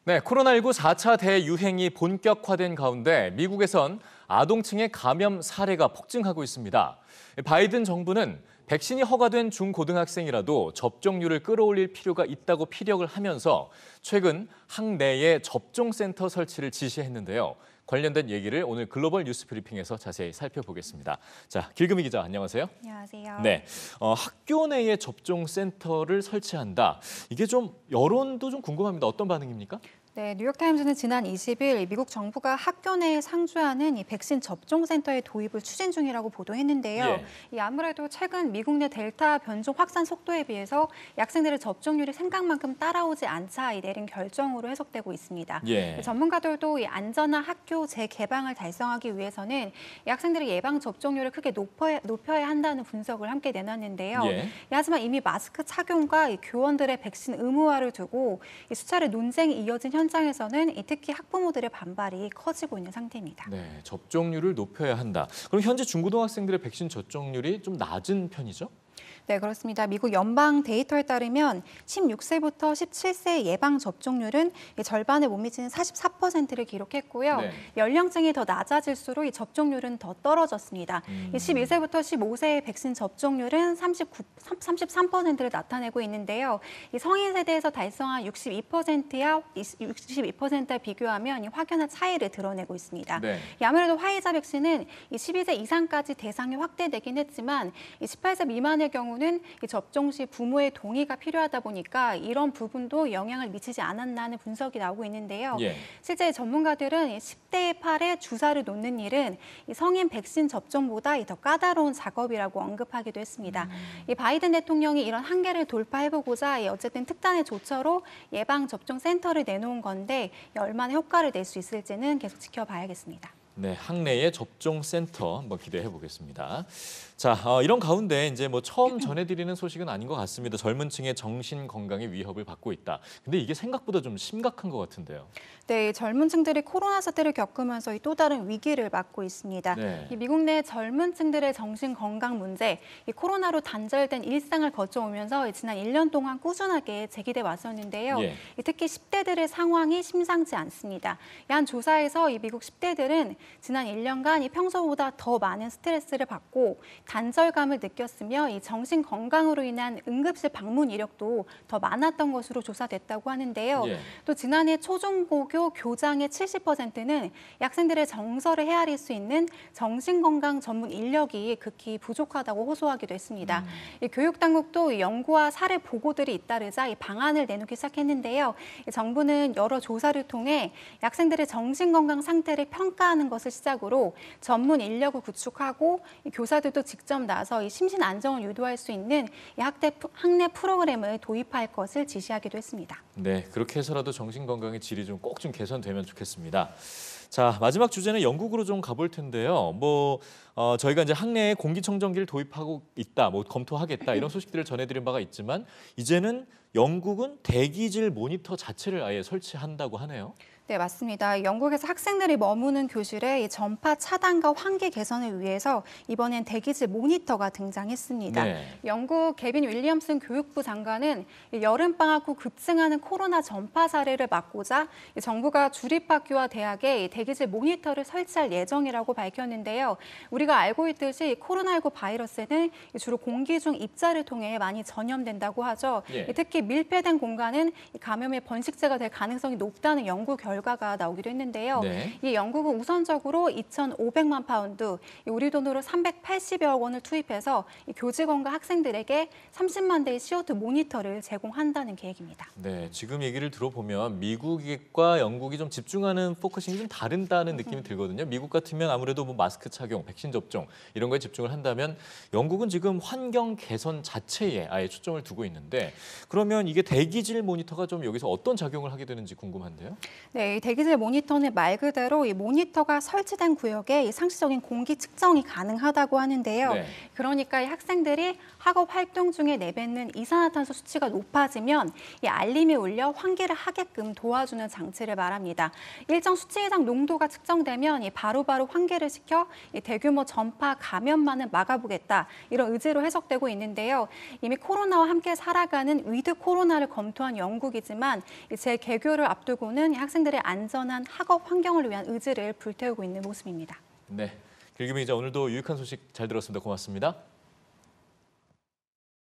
네, 코로나19 4차 대유행이 본격화된 가운데 미국에선 아동층의 감염 사례가 폭증하고 있습니다. 바이든 정부는 백신이 허가된 중고등학생이라도 접종률을 끌어올릴 필요가 있다고 피력을 하면서 최근 학내에 접종센터 설치를 지시했는데요. 관련된 얘기를 오늘 글로벌 뉴스 브리핑에서 자세히 살펴보겠습니다. 자, 길금희 기자, 안녕하세요. 안녕하세요. 네, 학교 내에 접종센터를 설치한다. 이게 좀 여론도 좀 궁금합니다. 어떤 반응입니까? 네, 뉴욕타임즈는 지난 20일 미국 정부가 학교 내에 상주하는 이 백신 접종센터의 도입을 추진 중이라고 보도했는데요. 아무래도 최근 미국 내 델타 변종 확산 속도에 비해서 학생들의 접종률이 생각만큼 따라오지 않자 내린 결정으로 해석되고 있습니다. 전문가들도 이 안전한 학교 재개방을 달성하기 위해서는 학생들의 예방 접종률을 크게 높여야 한다는 분석을 함께 내놨는데요. 하지만 이미 마스크 착용과 이 교원들의 백신 의무화를 두고 이 수차례 논쟁이 이어진 현장에서는 특히 학부모들의 반발이 커지고 있는 상태입니다. 네, 접종률을 높여야 한다. 그럼 현재 중고등학생들의 백신 접종률이 좀 낮은 편이죠? 네, 그렇습니다. 미국 연방 데이터에 따르면 16세부터 17세 예방 접종률은 절반에 못 미치는 44%를 기록했고요. 연령층이 더 낮아질수록 이 접종률은 더 떨어졌습니다. 12세부터 15세의 백신 접종률은 33%를 나타내고 있는데요. 이 성인 세대에서 달성한 62%와 62%에 비교하면 확연한 차이를 드러내고 있습니다. 아무래도 화이자 백신은 12세 이상까지 대상이 확대되긴 했지만 18세 미만의 경우는 이 접종 시 부모의 동의가 필요하다 보니까 이런 부분도 영향을 미치지 않았나는 분석이 나오고 있는데요. 실제 전문가들은 10대의 팔에 주사를 놓는 일은 이 성인 백신 접종보다 더 까다로운 작업이라고 언급하기도 했습니다. 이 바이든 대통령이 이런 한계를 돌파해보고자 어쨌든 특단의 조처로 예방 접종 센터를 내놓은 건데 얼마나 효과를 낼 수 있을지는 계속 지켜봐야겠습니다. 네, 학내의 접종센터 한번 기대해 보겠습니다. 자, 이런 가운데 이제 처음 전해드리는 소식은 아닌 것 같습니다. 젊은 층의 정신 건강에 위협을 받고 있다. 근데 이게 생각보다 좀 심각한 것 같은데요. 네, 젊은 층들이 코로나 사태를 겪으면서 또 다른 위기를 맞고 있습니다. 이 미국 내 젊은 층들의 정신 건강 문제, 이 코로나로 단절된 일상을 거쳐오면서 지난 1년 동안 꾸준하게 제기돼 왔었는데요. 특히 10대들의 상황이 심상치 않습니다. 한 조사에서 이 미국 10대들은 지난 1년간 이 평소보다 더 많은 스트레스를 받고 단절감을 느꼈으며 이 정신 건강으로 인한 응급실 방문 이력도 더 많았던 것으로 조사됐다고 하는데요. 또 지난해 초중고교 교장의 70%는 학생들의 정서를 헤아릴 수 있는 정신건강 전문 인력이 극히 부족하다고 호소하기도 했습니다. 이 교육당국도 연구와 사례 보고들이 잇따르자 이 방안을 내놓기 시작했는데요. 정부는 여러 조사를 통해 학생들의 정신건강 상태를 평가하는 것을 시작으로 전문 인력을 구축하고 교사들도 직접 나서 이 심신 안정을 유도할 수 있는 학내 프로그램을 도입할 것을 지시하기도 했습니다. 네, 그렇게 해서라도 정신 건강의 질이 좀 꼭 좀 개선되면 좋겠습니다. 자, 마지막 주제는 영국으로 좀 가볼 텐데요. 저희가 이제 학내에 공기청정기를 도입하고 있다, 검토하겠다 이런 소식들을 전해드린 바가 있지만 이제는 영국은 대기질 모니터 자체를 아예 설치한다고 하네요. 네, 맞습니다. 영국에서 학생들이 머무는 교실에 전파 차단과 환기 개선을 위해서 이번엔 대기질 모니터가 등장했습니다. 영국 개빈 윌리엄슨 교육부 장관은 여름방학 후 급증하는 코로나 전파 사례를 막고자 정부가 주립학교와 대학에 대기질 모니터를 설치할 예정이라고 밝혔는데요. 우리가 알고 있듯이 코로나19 바이러스는 주로 공기 중 입자를 통해 많이 전염된다고 하죠. 특히 밀폐된 공간은 감염의 번식제가 될 가능성이 높다는 연구 결과가 나오기도 했는데요. 이 영국은 우선적으로 2,500만 파운드, 우리 돈으로 380여억 원을 투입해서 교직원과 학생들에게 30만 대의 CO2 모니터를 제공한다는 계획입니다. 네, 지금 얘기를 들어보면 미국과 영국이 좀 집중하는 포커싱이 좀 다르다는 느낌이 들거든요. 미국 같으면 아무래도 마스크 착용, 백신 접종 이런 거에 집중을 한다면 영국은 지금 환경 개선 자체에 아예 초점을 두고 있는데 그러면 이게 대기질 모니터가 좀 여기서 어떤 작용을 하게 되는지 궁금한데요. 네, 이 대기질 모니터는 말 그대로 이 모니터가 설치된 구역에 이 상시적인 공기 측정이 가능하다고 하는데요. 그러니까 이 학생들이 학업 활동 중에 내뱉는 이산화탄소 수치가 높아지면 이 알림이 울려 환기를 하게끔 도와주는 장치를 말합니다. 일정 수치 이상 농도가 측정되면 바로바로 환기를 시켜 대규모 전파 감염만은 막아보겠다 이런 의지로 해석되고 있는데요. 이미 코로나와 함께 살아가는 위드 코로나를 검토한 영국이지만 재개교를 앞두고는 학생들의 안전한 학업 환경을 위한 의지를 불태우고 있는 모습입니다. 네, 길규민 기자 오늘도 유익한 소식 잘 들었습니다. 고맙습니다.